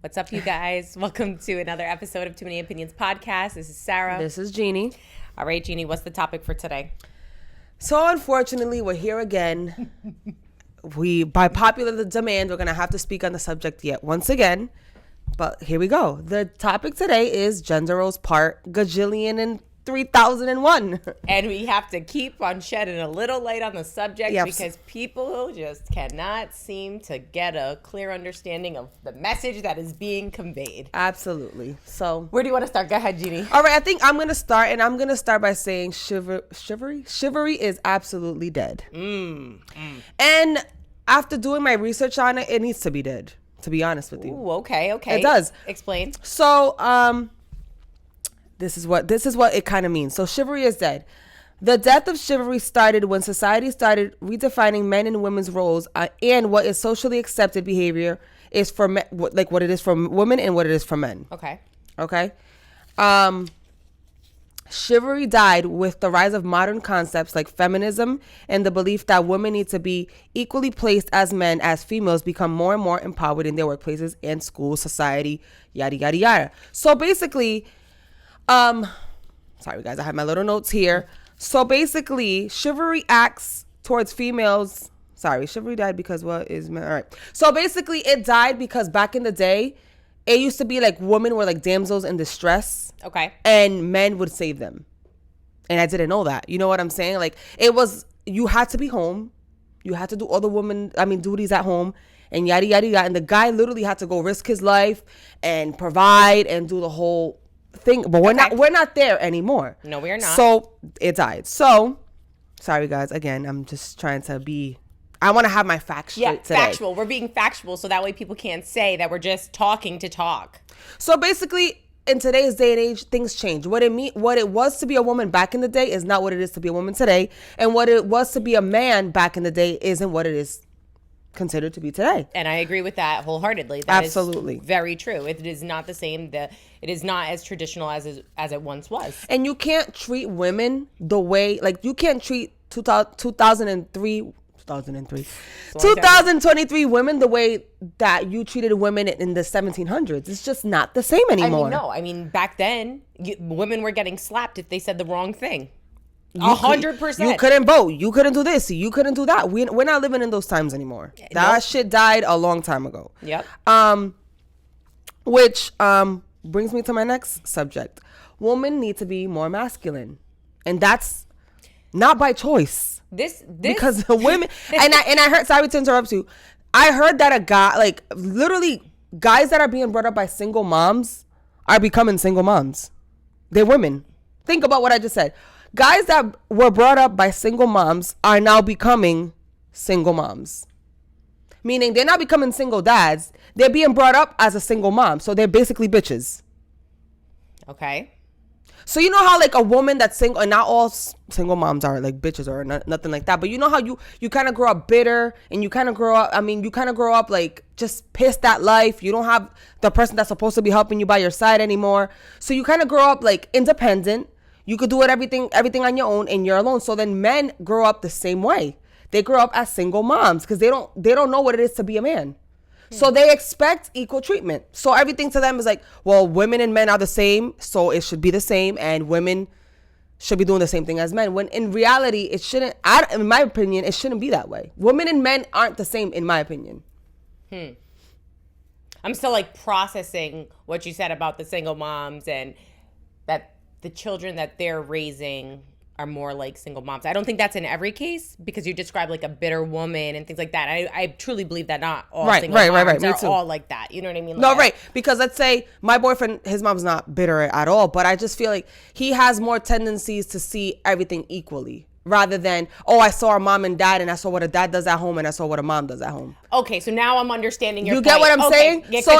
What's up, you guys? Welcome to another episode of Too Many Opinions podcast. This is Sarah. This is Jeannie. All right, Jeannie, what's the topic for today? So unfortunately, we're here again. By popular demand, we're going to have to speak on the subject yet once again. But here we go. The topic today is gender roles part gajillion and 3001. And we have to keep on shedding a little light on the subject because people just cannot seem to get a clear understanding of the message that is being conveyed. Absolutely. So where do you want to start? Go ahead, Jeannie. All right, I think I'm going to start, and I'm going to start by saying chivalry is absolutely dead. And after doing my research on it, it needs to be dead, to be honest with you. Ooh, okay. It does. Explain. So, this is what it kind of means. So chivalry is dead. The death of chivalry started when society started redefining men and women's roles and what is socially accepted behavior is for men, like what it is for women and what it is for men. Okay. Chivalry died with the rise of modern concepts like feminism and the belief that women need to be equally placed as men as females become more and more empowered in their workplaces and schools, society, yada, yada, yada. So basically, sorry guys, I have my little notes here. So basically, chivalry acts towards females. Sorry, chivalry died because what is men? All right. So basically, it died because back in the day, it used to be like women were like damsels in distress. Okay. And men would save them. And I didn't know that. You know what I'm saying? Like it was, you had to be home. You had to do all the duties at home and yada, yada, yada. And the guy literally had to go risk his life and provide and do the whole thing, but we're not there anymore. No, we are not. So it died. So sorry guys, again, I'm just trying to I want to have my facts straight today. Factual. We're being factual so that way people can't say that we're just talking to talk. So basically, in today's day and age, things change. What it was to be a woman back in the day is not what it is to be a woman today, and what it was to be a man back in the day isn't what it is considered to be today. And I agree with that wholeheartedly. That Absolutely. Is very true. It is not the same. It is not as traditional as it once was. And you can't treat women the way, like you can't treat 2023 women the way that you treated women in the 1700s. It's just not the same anymore. I mean, back then, women were getting slapped if they said the wrong thing. 100%. You couldn't vote. You couldn't do this. You couldn't do that. We're not living in those times anymore. That shit died a long time ago. Yep. Which brings me to my next subject. Women need to be more masculine, and that's not by choice. This because the women and I heard. Sorry to interrupt you. I heard that a guy, like literally, guys that are being brought up by single moms are becoming single moms. They're women. Think about what I just said. Guys that were brought up by single moms are now becoming single moms. Meaning they're not becoming single dads. They're being brought up as a single mom. So they're basically bitches. Okay. So you know how like a woman that's single, and not all single moms are like bitches or nothing like that. But you know how you kind of grow up bitter and you kind of grow up like just pissed at life. You don't have the person that's supposed to be helping you by your side anymore. So you kind of grow up like independent. You could do everything on your own and you're alone. So then men grow up the same way. They grow up as single moms because they don't know what it is to be a man. So they expect equal treatment. So everything to them is like, well, women and men are the same, so it should be the same, and women should be doing the same thing as men. When in reality, it shouldn't. In my opinion, it shouldn't be that way. Women and men aren't the same, in my opinion. I'm still like processing what you said about the single moms and that the children that they're raising are more like single moms. I don't think that's in every case because you describe like a bitter woman and things like that. I truly believe that not all single moms are all like that. You know what I mean? Like, no, right. Because let's say my boyfriend, his mom's not bitter at all, but I just feel like he has more tendencies to see everything equally rather than, oh, I saw a mom and dad and I saw what a dad does at home and I saw what a mom does at home. Okay, so now I'm understanding your point. You get what I'm saying? Yeah, so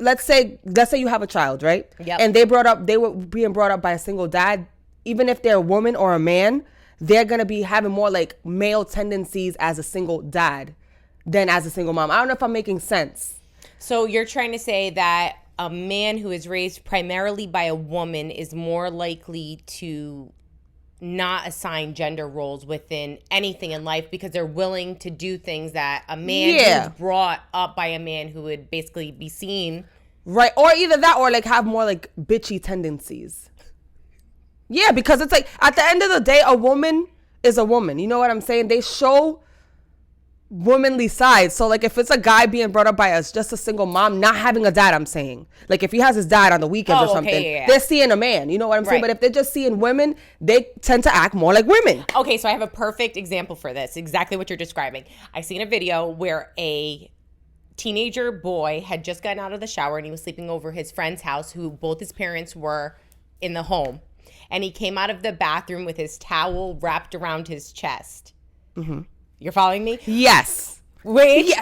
let's say you have a child, right? Yep. And they were being brought up by a single dad. Even if they're a woman or a man, they're going to be having more like male tendencies as a single dad than as a single mom. I don't know if I'm making sense. So you're trying to say that a man who is raised primarily by a woman is more likely to not assign gender roles within anything in life because they're willing to do things that a man who's brought up by a man who would basically be seen. Right. Or either that or like have more like bitchy tendencies. Yeah, because it's like at the end of the day, a woman is a woman. You know what I'm saying? They show womanly sides. So like if it's a guy being brought up by us, just a single mom, not having a dad, I'm saying. Like if he has his dad on the weekends or something, they're seeing a man. You know what I'm saying? But if they're just seeing women, they tend to act more like women. Okay, so I have a perfect example for this. Exactly what you're describing. I seen a video where a teenager boy had just gotten out of the shower and he was sleeping over his friend's house who both his parents were in the home. And he came out of the bathroom with his towel wrapped around his chest. Mm-hmm. You're following me? Yes. Which,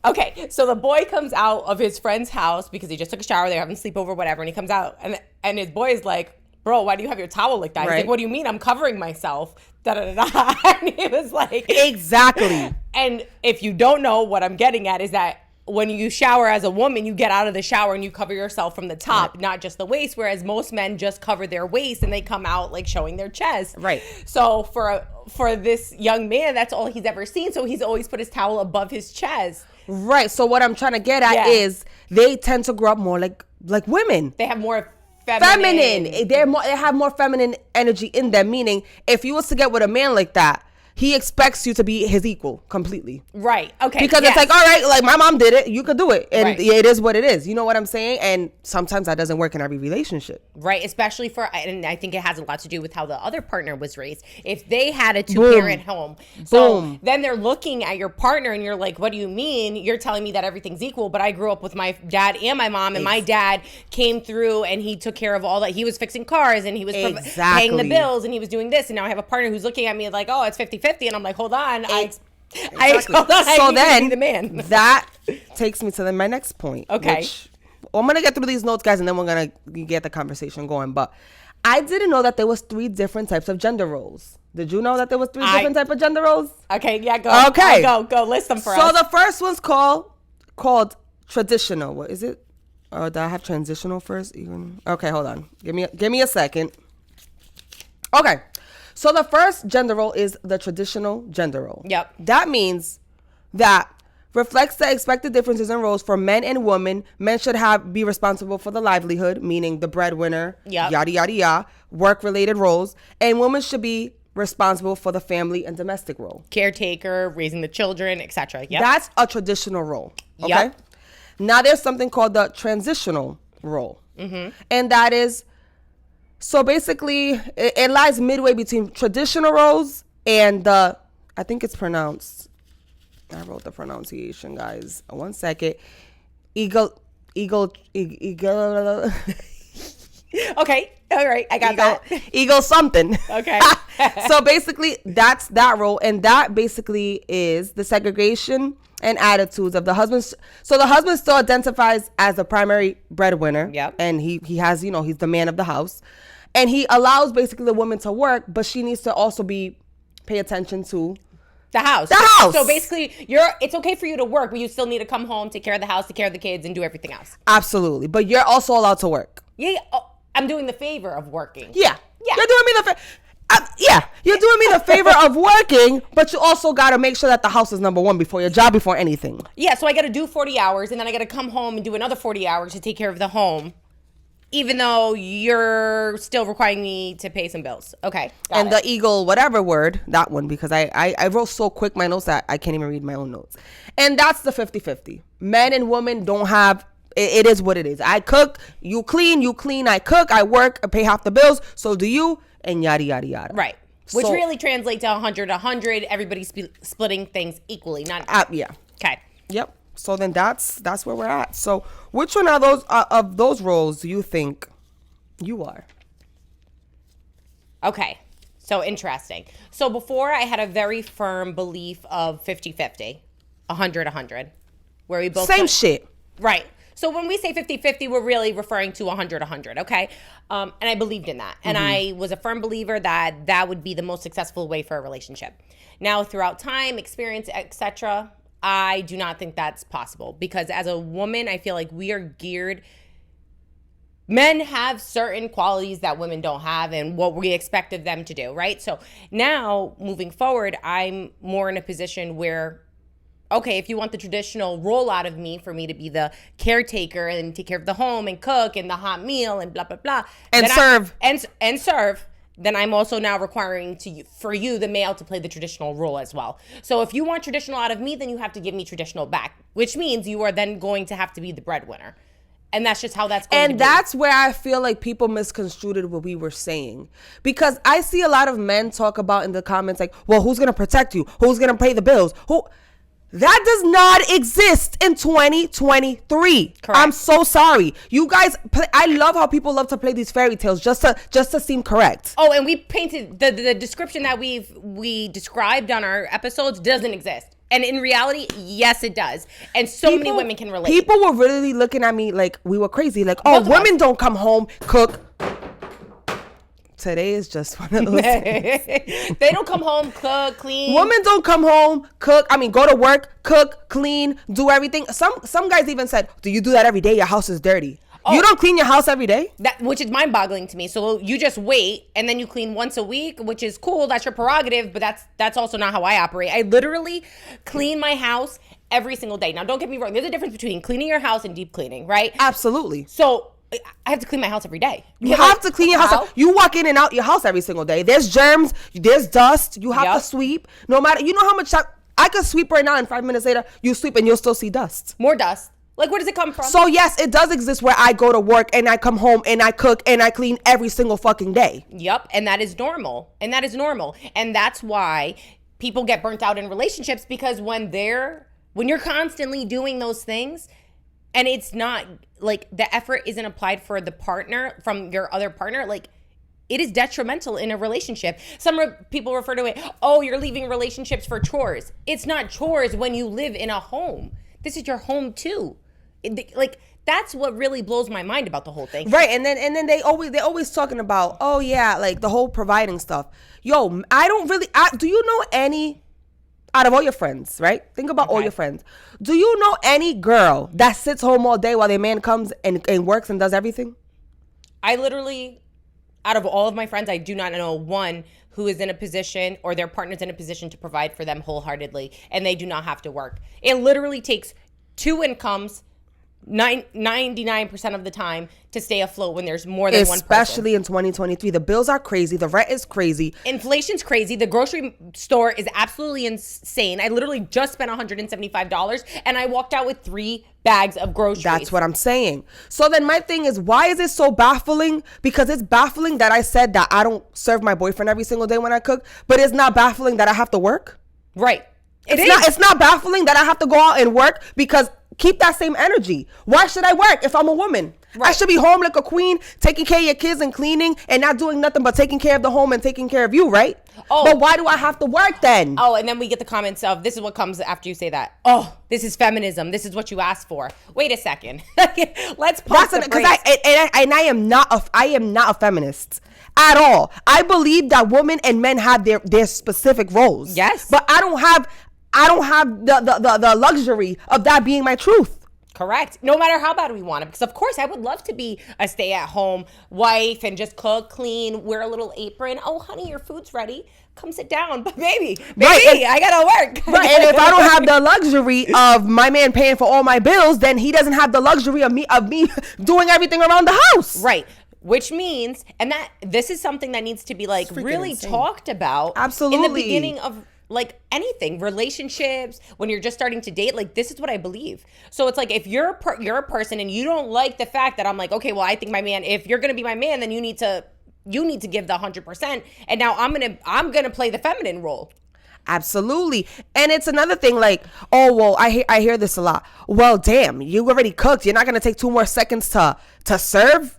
okay, so the boy comes out of his friend's house because he just took a shower. They're having sleepover, whatever. And he comes out and his boy is like, bro, why do you have your towel like that? He's like, what do you mean? I'm covering myself. Da-da-da-da. And he was like. Exactly. And if you don't know, what I'm getting at is that when you shower as a woman, you get out of the shower and you cover yourself from the top, not just the waist, whereas most men just cover their waist and they come out like showing their chest. Right. So for this young man, that's all he's ever seen. So he's always put his towel above his chest. Right. So what I'm trying to get at is they tend to grow up more like women. They have more feminine. They have more feminine energy in them, meaning if you was to get with a man like that, he expects you to be his equal completely. Right. Okay. Because it's like, all right, like my mom did it, you could do it. And it is what it is. You know what I'm saying? And sometimes that doesn't work in every relationship. Right. Especially and I think it has a lot to do with how the other partner was raised. If they had a two-parent home. So then they're looking at your partner and you're like, what do you mean? You're telling me that everything's equal, but I grew up with my dad and my mom and my dad came through and he took care of all that. He was fixing cars and he was paying the bills and he was doing this. And now I have a partner who's looking at me like, oh, it's 50-50. And I'm like, hold on. So then the man. That takes me to my next point. Okay. I'm going to get through these notes, guys, and then we're going to get the conversation going. But I didn't know that there was 3 different types of gender roles. Did you know that there was 3 different types of gender roles? Okay, yeah, go. Okay. Go list them for us. So the first one's called traditional. What is it? Or do I have transitional first? Okay, hold on. Give me a second. Okay. So the first gender role is the traditional gender role. Yep. That means that reflects the expected differences in roles for men and women. Men should be responsible for the livelihood, meaning the breadwinner, yada, yada, yada, work-related roles. And women should be responsible for the family and domestic role. Caretaker, raising the children, etc. Yep. That's a traditional role. Okay. Yep. Now there's something called the transitional role. Mm-hmm. And that is... So basically, it lies midway between traditional roles and I think it's pronounced, I wrote the pronunciation, guys. 1 second. Eagle. Okay. All right. I got that. Eagle something. Okay. So basically, that's that role. And that basically is the segregation and attitudes of the husband. So the husband still identifies as the primary breadwinner. Yep. And he has, he's the man of the house. And he allows basically the woman to work, but she needs to also pay attention to the house. The house. So basically, it's okay for you to work, but you still need to come home, take care of the house, take care of the kids, and do everything else. Absolutely. But you're also allowed to work. Yeah. Oh, I'm doing the favor of working. Yeah. You're doing me the favor. You're doing me the favor of working, but you also got to make sure that the house is number one before anything. Yeah, so I got to do 40 hours, and then I got to come home and do another 40 hours to take care of the home, even though you're still requiring me to pay some bills. Okay. And the eagle, whatever word, that one, because I wrote so quick my notes that I can't even read my own notes. And that's the 50-50. Men and women don't have... It is what it is. I cook, you clean, I cook, I work, I pay half the bills, so do you, and yada, yada, yada. Right. Which really translates to 100-100. Everybody's splitting things equally. Not. Yeah. Okay. Yep. So then that's where we're at. So which one of those roles do you think you are? Okay. So interesting. So before I had a very firm belief of 50-50, 100-100, where we both... Same shit. Right. So when we say 50-50, we're really referring to 100-100, okay? And I believed in that. And I was a firm believer that would be the most successful way for a relationship. Now, throughout time, experience, etc., I do not think that's possible. Because as a woman, I feel like we are geared men have certain qualities that women don't have and what we expect of them to do, right? So now moving forward, I'm more in a position where, okay, if you want the traditional role out of me for me to be the caretaker and take care of the home and cook and the hot meal and blah, blah, blah. And serve. And serve. Then I'm also now requiring for you, the male, to play the traditional role as well. So if you want traditional out of me, then you have to give me traditional back, which means you are then going to have to be the breadwinner. And that's just how that's going to be. And that's where I feel like people misconstrued what we were saying. Because I see a lot of men talk about in the comments like, well, who's going to protect you? Who's going to pay the bills? That does not exist in 2023. Correct. I'm so sorry. You guys, I love how people love to play these fairy tales just to seem correct. Oh, and we painted the description that we described on our episodes doesn't exist. And in reality, yes, it does. And many women can relate. People were really looking at me like we were crazy. Like, oh, women don't come home, cook. Today is just one of those days. They don't come home, cook, clean. Women don't come home, cook. I mean, go to work, cook, clean, do everything. Some guys even said, do you do that every day? Your house is dirty. Oh, you don't clean your house every day? Which is mind-boggling to me. So you just wait, and then you clean once a week, which is cool. That's your prerogative, but that's also not how I operate. I literally clean my house every single day. Now, don't get me wrong. There's a difference between cleaning your house and deep cleaning, right? Absolutely. So I have to clean my house every day. You have to clean your house. You walk in and out your house every single day. There's germs. There's dust. You have to sweep. No matter, you know how much I could sweep right now, and 5 minutes later, you sweep and you'll still see dust. More dust. Like, where does it come from? So, yes, it does exist where I go to work and I come home and I cook and I clean every single fucking day. Yep. And that is normal. And that's why people get burnt out in relationships, because when you're constantly doing those things and it's not like the effort isn't applied for the partner from your other partner, like it is detrimental in a relationship. Some people refer to it, oh, you're leaving relationships for chores. It's not chores when you live in a home. This is your home too. Like, that's what really blows my mind about the whole thing. Right. And then they're always talking about, oh yeah, like the whole providing stuff. Yo, I don't really, do you know any, out of all your friends, right? Think about all your friends. Do you know any girl that sits home all day while their man comes and works and does everything? I literally, out of all of my friends, I do not know one who is in a position, or their partner's in a position to provide for them wholeheartedly, and they do not have to work. It literally takes two incomes 99% of the time to stay afloat when there's more than one person. Especially in 2023. The bills are crazy. The rent is crazy. Inflation's crazy. The grocery store is absolutely insane. I literally just spent $175 and I walked out with 3 bags of groceries. That's what I'm saying. So then my thing is, why is it so baffling? Because it's baffling that I said that I don't serve my boyfriend every single day when I cook, but it's not baffling that I have to work. Right. It's not baffling that I have to go out and work, because keep that same energy. Why should I work if I'm a woman? Right. I should be home like a queen, taking care of your kids and cleaning and not doing nothing but taking care of the home and taking care of you, right? Oh. But why do I have to work then? Oh, and then we get the comments of, this is what comes after you say that. Oh, this is feminism. This is what you asked for. Wait a second. Let's pause the brakes. I am not a feminist at all. I believe that women and men have their specific roles. Yes. But I don't have the luxury of that being my truth. Correct. No matter how bad we want it. Because, of course, I would love to be a stay-at-home wife and just cook, clean, wear a little apron. Oh, honey, your food's ready. Come sit down. But baby, right, I got to work. Right. And if I don't have the luxury of my man paying for all my bills, then he doesn't have the luxury of me doing everything around the house. Right. Which means, and that this is something that needs to be like really insane. Talked about. Absolutely. In the beginning of like anything, relationships, when you're just starting to date, like this is what I believe. So it's like, if you're a person and you don't like the fact that I'm like, okay, well, I think my man, if you're going to be my man, then you need to give the 100%. And now I'm going to play the feminine role. Absolutely. And it's another thing like, oh, well, I hear this a lot. Well, damn, you already cooked. You're not going to take 2 more seconds to serve?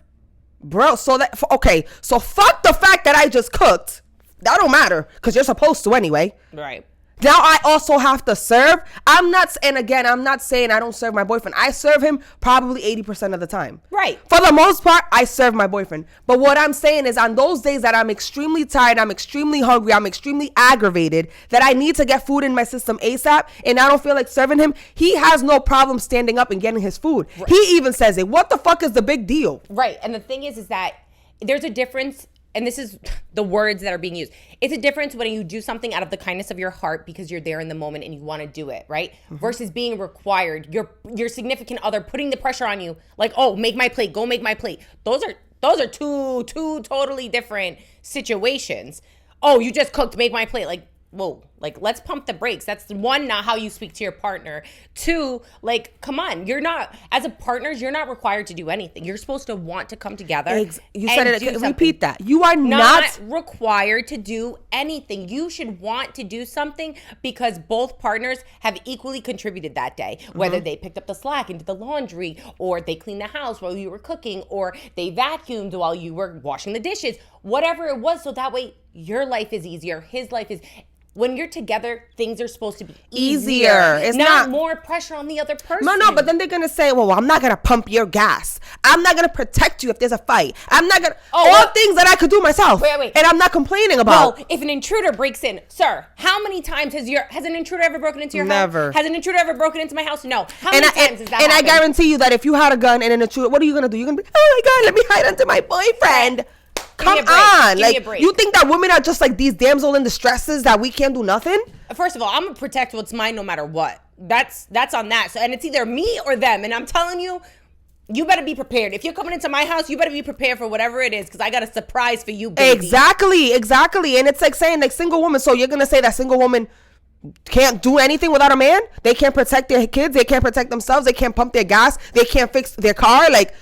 Bro, so fuck the fact that I just cooked. That don't matter, because you're supposed to anyway. Right. Now I also have to serve. I'm not saying I don't serve my boyfriend. I serve him probably 80% of the time. Right. For the most part, I serve my boyfriend. But what I'm saying is on those days that I'm extremely tired, I'm extremely hungry, I'm extremely aggravated, that I need to get food in my system ASAP, and I don't feel like serving him, he has no problem standing up and getting his food. Right. He even says it. What the fuck is the big deal? Right. And the thing is that there's a difference. And this is the words that are being used. It's a difference when you do something out of the kindness of your heart because you're there in the moment and you want to do it, right? Mm-hmm. Versus being required, your significant other putting the pressure on you, like, oh, make my plate, go make my plate. Those are two totally different situations. Oh, you just cooked, make my plate. Like, whoa, like, let's pump the brakes. That's one, not how you speak to your partner. Two, like, come on, as a partner, you're not required to do anything. You're supposed to want to come together. You said it, repeat that. You are not required to do anything. You should want to do something because both partners have equally contributed that day. Whether they picked up the slack and did the laundry, or they cleaned the house while you were cooking, or they vacuumed while you were washing the dishes, whatever it was. So that way your life is easier, his life is. When you're together, things are supposed to be easier. It's not more pressure on the other person. No, but then they're going to say, well, I'm not going to pump your gas. I'm not going to protect you if there's a fight. I'm not going to... all things that I could do myself. Wait. And I'm not complaining about. Well, if an intruder breaks in, sir, how many times has an intruder ever broken into your house? Never. Has an intruder ever broken into my house? No. How many times has that happened? I guarantee you that if you had a gun and an intruder, what are you going to do? You're going to be, oh my God, let me hide under my boyfriend. Come on. Like, you think that women are just like these damsel in distresses that we can't do nothing? First of all, I'm gonna protect what's mine no matter what. That's on that. So, and it's either me or them. And I'm telling you, you better be prepared. If you're coming into my house, you better be prepared for whatever it is, because I got a surprise for you, baby. Exactly. And it's like saying, like, single woman. So you're gonna say that single woman can't do anything without a man? They can't protect their kids. They can't protect themselves. They can't pump their gas. They can't fix their car. Like,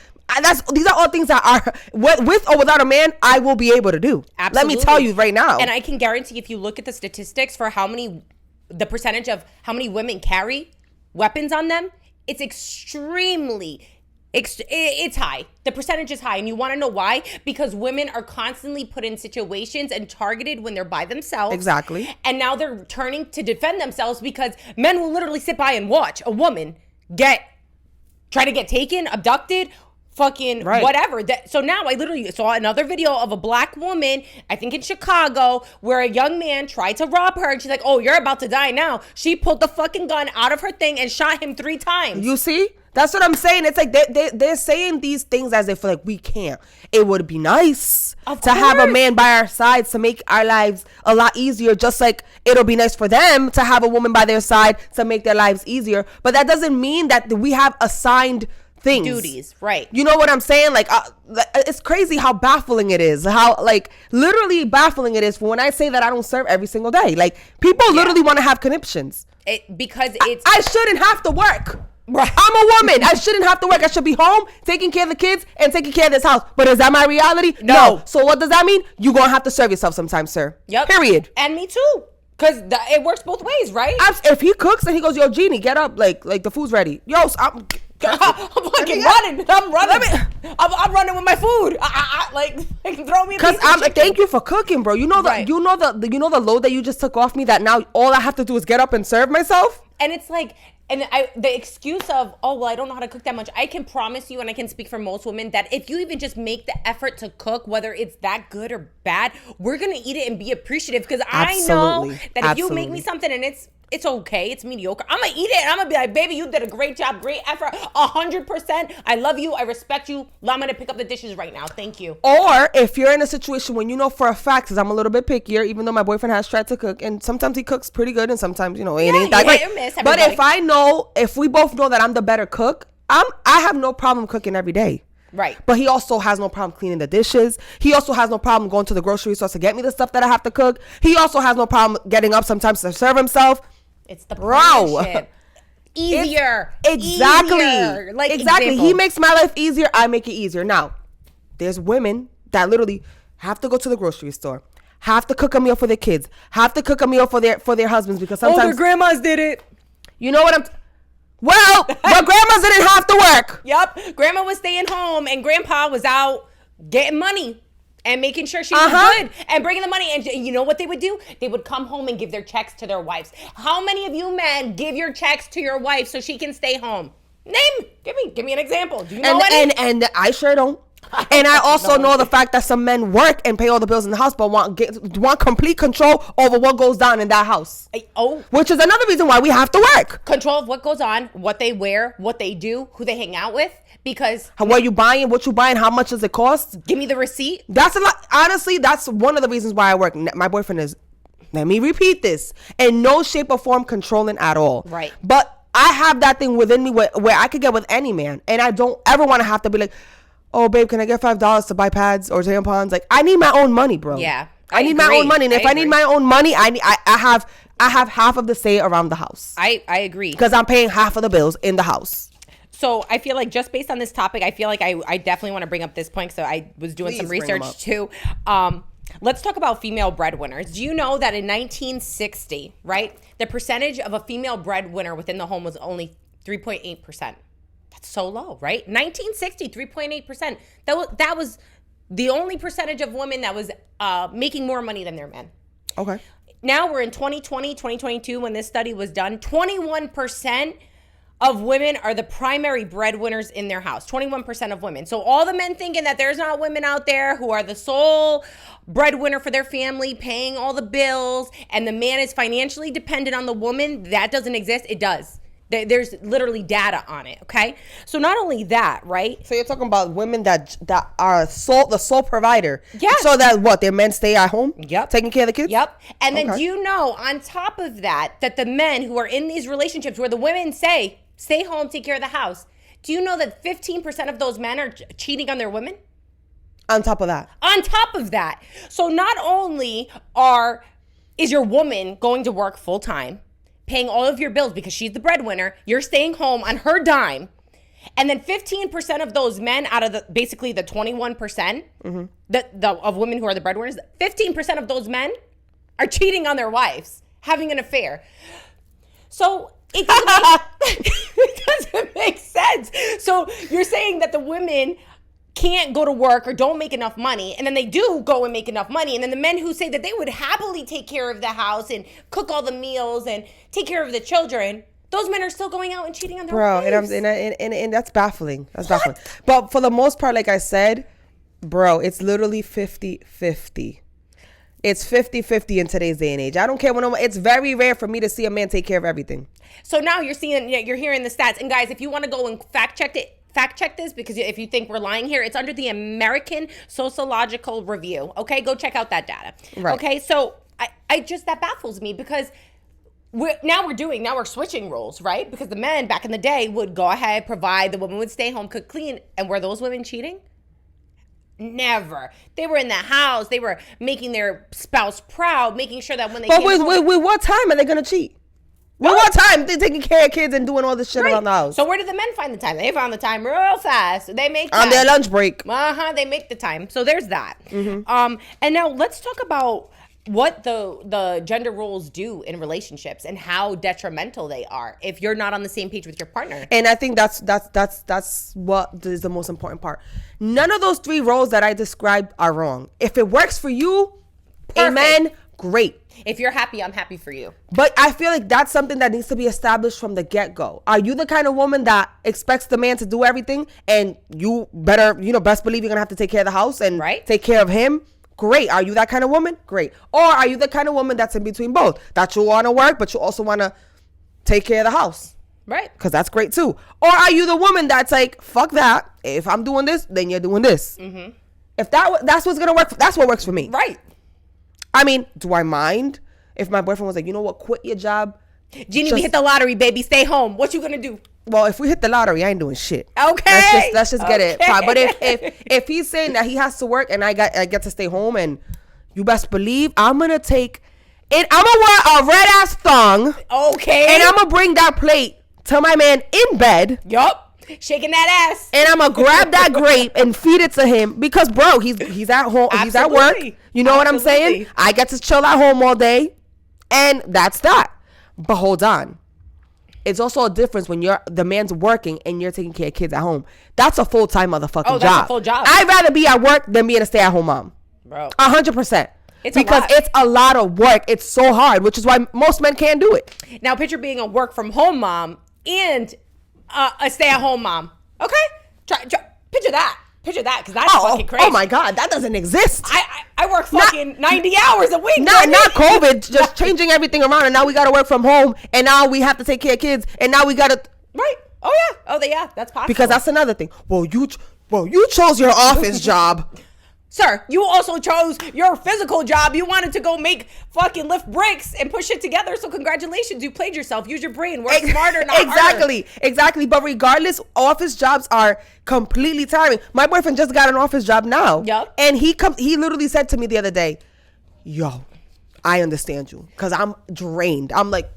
these are all things that are with or without a man, I will be able to do. Absolutely. Let me tell you right now. And I can guarantee, if you look at the statistics for the percentage of how many women carry weapons on them, it's it's high. The percentage is high. And you want to know why? Because women are constantly put in situations and targeted when they're by themselves. Exactly. And now they're turning to defend themselves because men will literally sit by and watch a woman try to get taken, abducted, fucking whatever. So now I literally saw another video of a black woman, I think in Chicago, where a young man tried to rob her, and she's like, oh, you're about to die now. She pulled the fucking gun out of her thing and shot him 3 times. You see? That's what I'm saying. It's like they're saying these things as if, like, we can't. It would be nice to have a man by our sides to make our lives a lot easier, just like it'll be nice for them to have a woman by their side to make their lives easier. But that doesn't mean that we have assigned things, duties, right? You know what I'm saying? Like, it's crazy how baffling it is, how, like, literally baffling it is for when I say that I don't serve every single day. Like, people literally want to have conniptions because I shouldn't have to work. Right. I'm a woman. I shouldn't have to work. I should be home taking care of the kids and taking care of this house. But is that my reality? No. So what does that mean? You're gonna have to serve yourself sometimes, sir. Yep. Period. And me too. Because it works both ways, right? If he cooks and he goes, yo, Jeannie, get up, like the food's ready. Yo, I'm fucking running. I'm running. I'm running with my food. Like throw me. Because thank you for cooking, bro. You know the load that you just took off me. That now all I have to do is get up and serve myself. And it's like, the excuse of, oh, well, I don't know how to cook that much. I can promise you, and I can speak for most women, that if you even just make the effort to cook, whether it's that good or bad, we're going to eat it and be appreciative. Because I know that if you make me something and it's okay, it's mediocre, I'm going to eat it. And I'm going to be like, baby, you did a great job, great effort, 100%. I love you. I respect you. I'm going to pick up the dishes right now. Thank you. Or if you're in a situation when you know for a fact, because I'm a little bit pickier, even though my boyfriend has tried to cook, and sometimes he cooks pretty good, and sometimes, it ain't that great. But if we both know that I'm the better cook, I have no problem cooking every day. Right. But he also has no problem cleaning the dishes. He also has no problem going to the grocery store to get me the stuff that I have to cook. He also has no problem getting up sometimes to serve himself. It's the partnership. Easier. Exactly. Easier. Like, exactly. Example. He makes my life easier. I make it easier. Now, there's women that literally have to go to the grocery store, have to cook a meal for their kids, have to cook a meal for their husbands, because sometimes their grandmas did it. You know what well, but grandmas didn't have to work. Yep. Grandma was staying home and grandpa was out getting money. and making sure she was good and bringing the money. And you know what they would do? They would come home and give their checks to their wives. How many of you men give your checks to your wife so she can stay home? Give me an example. Do you know any? And I sure don't. And I also know the fact that some men work and pay all the bills in the house, but want complete control over what goes down in that house. Which is another reason why we have to work. Control of what goes on, what they wear, what they do, who they hang out with. Because what you buying, how much does it cost? Give me the receipt. That's a lot. Honestly, that's one of the reasons why I work. My boyfriend is, let me repeat this, in no shape or form controlling at all. Right. But I have that thing within me where I could get with any man, and I don't ever want to have to be like, oh babe, can I get $5 to buy pads or tampons? Like, I need my own money, bro. Yeah. I need my own money. And if I need my own money, I have half of the say around the house. I agree. Because I'm paying half of the bills in the house. So I feel like just based on this topic, I feel like I definitely want to bring up this point. So I was doing some research too. Let's talk about female breadwinners. Do you know that in 1960, right, the percentage of a female breadwinner within the home was only 3.8%? That's so low, right? 1960, 3.8%. That was the only percentage of women that was making more money than their men. Okay. Now we're in 2020, 2022, when this study was done, 21% of women are the primary breadwinners in their house. 21% of women. So all the men thinking that there's not women out there who are the sole breadwinner for their family, paying all the bills, and the man is financially dependent on the woman, that doesn't exist. It does. There's literally data on it, okay? So not only that, right? So you're talking about women that are the sole provider. Yeah. So that what, their men stay at home? Yep. Taking care of the kids? Yep. And then do you know, on top of that the men who are in these relationships where the women say, stay home, take care of the house, do you know that 15% of those men are cheating on their women? On top of that. On top of that. So not only is your woman going to work full time, paying all of your bills because she's the breadwinner, you're staying home on her dime, and then 15% of those men out of basically the 21% of women who are the breadwinners, 15% of those men are cheating on their wives, having an affair. So it doesn't make sense. So you're saying that the women can't go to work or don't make enough money, and then they do go and make enough money, and then the men who say that they would happily take care of the house and cook all the meals and take care of the children, those men are still going out and cheating on their wives. And that's baffling. That's baffling. But for the most part, like I said, bro, it's literally 50-50. It's 50-50 in today's day and age. I don't care it's very rare for me to see a man take care of everything. So now you're hearing the stats. And guys, if you want to go and fact check this, because if you think we're lying here, it's under the American Sociological Review. Okay, go check out that data. Right. Okay, so I just, that baffles me, because we're switching roles, right? Because the men back in the day would go ahead, provide, the woman would stay home, cook, clean, and were those women cheating? Never. They were in the house. They were making their spouse proud, making sure that when they came home. With what time are they gonna cheat? Well, what time they taking care of kids and doing all this shit around the house? So where did the men find the time? They found the time real fast. They make time. On their lunch break. They make the time. So there's that. And now let's talk about what the gender roles do in relationships and how detrimental they are if you're not on the same page with your partner. And I think that's what is the most important part. None of those three roles that I described are wrong. If it works for you, amen, great. If you're happy, I'm happy for you. But I feel like that's something that needs to be established from the get-go. Are you the kind of woman that expects the man to do everything, and you better, best believe you're going to have to take care of the house and take care of him? Great. Are you that kind of woman? Great. Or are you the kind of woman that's in between both? That you want to work, but you also want to take care of the house? Right. Because that's great too. Or are you the woman that's like, fuck that. If I'm doing this, then you're doing this. If that's what's going to work, that's what works for me. Right. I mean, do I mind if my boyfriend was like, you know what, quit your job? Jeannie, we hit the lottery, baby. Stay home. What you gonna do? Well, if we hit the lottery, I ain't doing shit. Okay. Let's just get it. But if he's saying that he has to work and I get to stay home, and you best believe I'm gonna take it. I'm gonna wear a red ass thong. Okay. And I'm gonna bring that plate to my man in bed. Yup. Shaking that ass. And I'm gonna grab that grape and feed it to him because, bro, he's at home. Absolutely. He's at work. You know what I'm saying? I get to chill at home all day, and that's that. But hold on. It's also a difference when the man's working and you're taking care of kids at home. That's a full-time motherfucking job. That's a full job. I'd rather be at work than being a stay-at-home mom. Bro. 100%. It's a because lot. it's a lot of work. It's so hard, which is why most men can't do it. Now picture being a work from home mom and a stay at home mom. Okay, picture that. Picture that, because that's fucking crazy. Oh my God, that doesn't exist. I work fucking 90 hours a week. Not COVID, just changing everything around, and now we gotta work from home, and now we have to take care of kids, and now we gotta. Right. Oh yeah. Oh yeah. That's possible. Because that's another thing. Well, you chose your office job. Sir, you also chose your physical job. You wanted to go lift bricks and push it together. So congratulations, you played yourself. Use your brain. Work smarter, not harder. Exactly. But regardless, office jobs are completely tiring. My boyfriend just got an office job now. Yep. And he literally said to me the other day, "Yo, I understand you, because I'm drained." I'm like,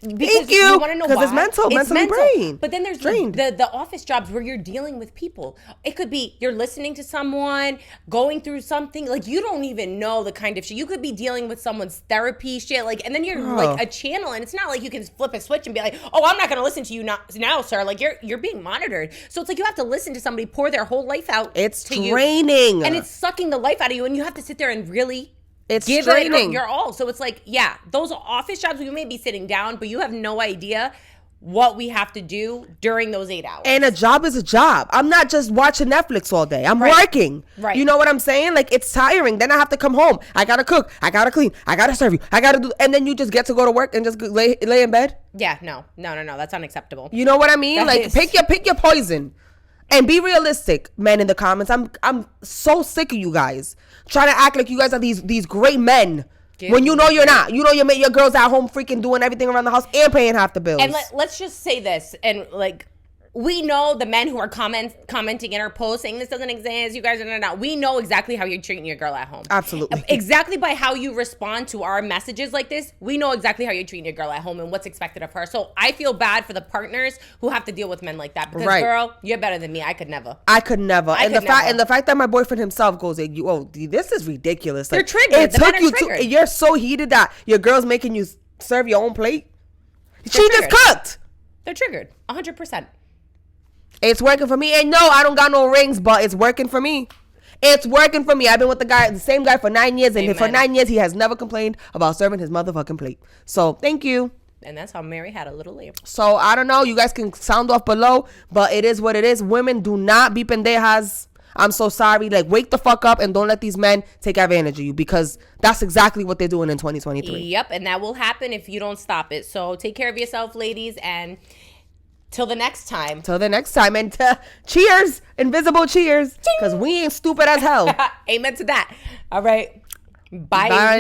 thank you. Want to know because why? it's mentally brain. But then there's drained. the office jobs where you're dealing with people. It could be you're listening to someone going through something, like you don't even know the kind of shit. You could be dealing with someone's therapy shit, like, and then you're like a channel, and it's not like you can flip a switch and be like, oh, I'm not gonna listen to you now, sir. Like you're being monitored. So it's like you have to listen to somebody pour their whole life out. It's to draining, you, and it's sucking the life out of you, and you have to sit there and really. It's give draining. it your all. So it's like, yeah, those office jobs, you may be sitting down, but you have no idea what we have to do during those 8 hours. And a job is a job. I'm not just watching Netflix all day. I'm working. Right. You know what I'm saying? Like, it's tiring. Then I have to come home. I gotta cook. I gotta clean. I gotta serve you. I gotta do. And then you just get to go to work and just lay in bed. Yeah, no. That's unacceptable. You know what I mean? Pick your poison. And be realistic, men in the comments. I'm so sick of you guys trying to act like you guys are these great men when you know you're not. You know your girls at home freaking doing everything around the house and paying half the bills. And let's just say this, and like, we know the men who are commenting in our post saying this doesn't exist, you guys are not. We know exactly how you're treating your girl at home. Absolutely. Exactly by how you respond to our messages like this, we know exactly how you're treating your girl at home and what's expected of her. So I feel bad for the partners who have to deal with men like that. Because girl, you're better than me. I could never. And the fact that my boyfriend himself goes, like, oh, this is ridiculous. Like, they're triggered. The men are triggered. You're so heated that your girl's making you serve your own plate. She just cooked. They're triggered. 100%. It's working for me. And no, I don't got no rings, but it's working for me. It's working for me. I've been with the same guy for 9 years, and Amen. for 9 years, he has never complained about serving his motherfucking plate. So, thank you. And that's how Mary had a little lamb. So, I don't know. You guys can sound off below, but it is what it is. Women, do not be pendejas. I'm so sorry. Like, wake the fuck up and don't let these men take advantage of you, because that's exactly what they're doing in 2023. Yep, and that will happen if you don't stop it. So, take care of yourself, ladies, and till the next time. And cheers. Invisible cheers. Because we ain't stupid as hell. Amen to that. All right. Bye. Bye.